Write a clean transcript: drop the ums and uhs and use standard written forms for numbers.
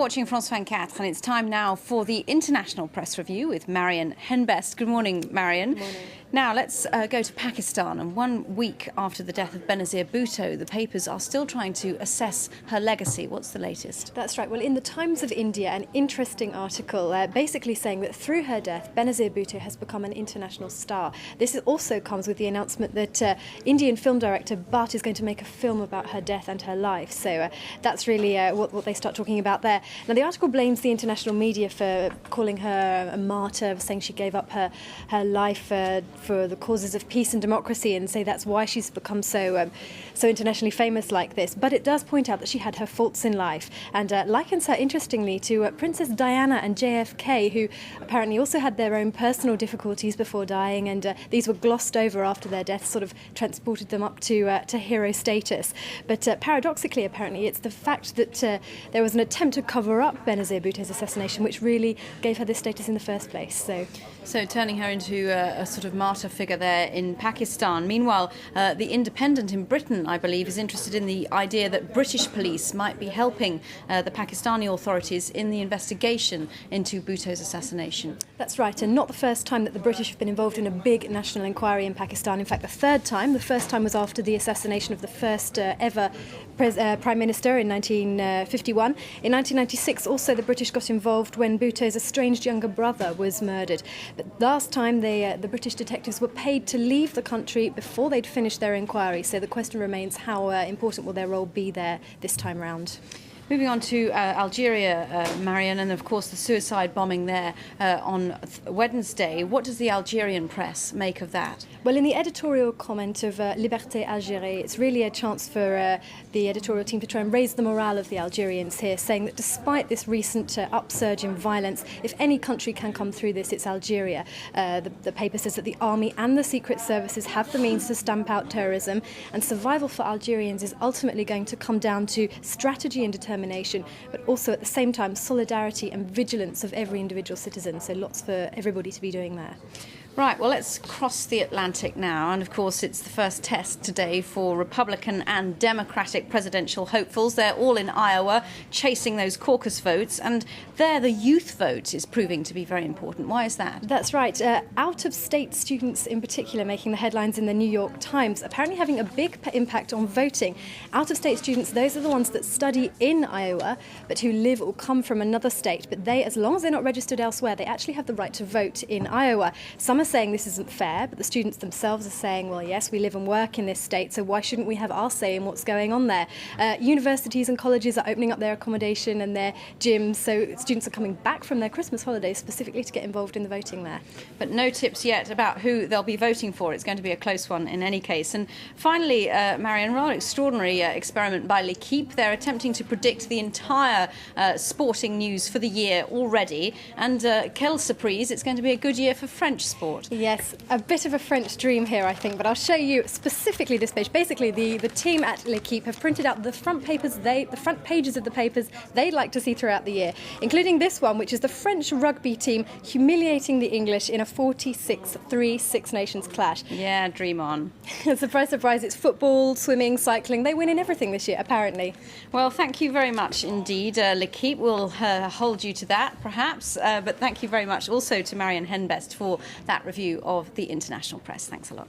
watching France 24 and it's time now for the International Press Review with Marion Henbest. Good morning, Marion. Good morning. Now let's go to Pakistan, and 1 week after the death of Benazir Bhutto, the papers are still trying to assess her legacy. What's the latest? That's right. Well, in the Times of India, an interesting article basically saying that through her death, Benazir Bhutto has become an international star. This also comes with the announcement that Indian film director Bhatt is going to make a film about her death and her life. So that's really what they start talking about there. Now, the article blames the international media for calling her a martyr, saying she gave up her life for the causes of peace and democracy, and say that's why she's become so internationally famous like this. But it does point out that she had her faults in life, and likens her, interestingly, to Princess Diana and JFK, who apparently also had their own personal difficulties before dying, and these were glossed over after their death, sort of transported them up to hero status. But paradoxically, apparently, it's the fact that there was an attempt to cover up Benazir Bhutto's assassination which really gave her this status in the first place. So turning her into a sort of martyr figure there in Pakistan. Meanwhile, The Independent in Britain, I believe, is interested in the idea that British police might be helping the Pakistani authorities in the investigation into Bhutto's assassination. That's right, and not the first time that the British have been involved in a big national inquiry in Pakistan. In fact, the third time. The first time was after the assassination of the first ever Prime Minister in 1951. In 1996, also, the British got involved when Bhutto's estranged younger brother was murdered. But last time, the British detectives were paid to leave the country before they'd finished their inquiry. So the question remains, how important will their role be there this time round? Moving on to Algeria, Marion, and of course the suicide bombing there on Wednesday. What does the Algerian press make of that? Well, in the editorial comment of Liberté Algérie, it's really a chance for the editorial team to try and raise the morale of the Algerians here, saying that despite this recent upsurge in violence, if any country can come through this, it's Algeria. The paper says that the army and the secret services have the means to stamp out terrorism, and survival for Algerians is ultimately going to come down to strategy and determination, but also at the same time solidarity and vigilance of every individual citizen. So lots for everybody to be doing there. Right, well, let's cross the Atlantic now. And of course, it's the first test today for Republican and Democratic presidential hopefuls. They're all in Iowa, chasing those caucus votes. And there, the youth vote is proving to be very important. Why is that? That's right. Out-of-state students in particular making the headlines in the New York Times, apparently having a big impact on voting. Out-of-state students, those are the ones that study in Iowa, but who live or come from another state. But they, as long as they're not registered elsewhere, they actually have the right to vote in Iowa. Some are saying this isn't fair, but the students themselves are saying, well, yes, we live and work in this state, so why shouldn't we have our say in what's going on there? Universities and colleges are opening up their accommodation and their gyms, so students are coming back from their Christmas holidays specifically to get involved in the voting there. But no tips yet about who they'll be voting for. It's going to be a close one in any case. And finally, Marion, rather extraordinary experiment by L'Equipe. They're attempting to predict the entire sporting news for the year already. And quelle surprise, it's going to be a good year for French sport. Yes, a bit of a French dream here, I think, but I'll show you specifically this page. Basically, the team at L'Equipe have printed out the front pages of the papers they'd like to see throughout the year, including this one, which is the French rugby team humiliating the English in a 46-3 Six Nations clash. Yeah, dream on. Surprise, surprise, it's football, swimming, cycling. They win in everything this year, apparently. Well, thank you very much indeed. L'Equipe will hold you to that, perhaps, but thank you very much also to Marion Henbest for that review of the international press. Thanks a lot.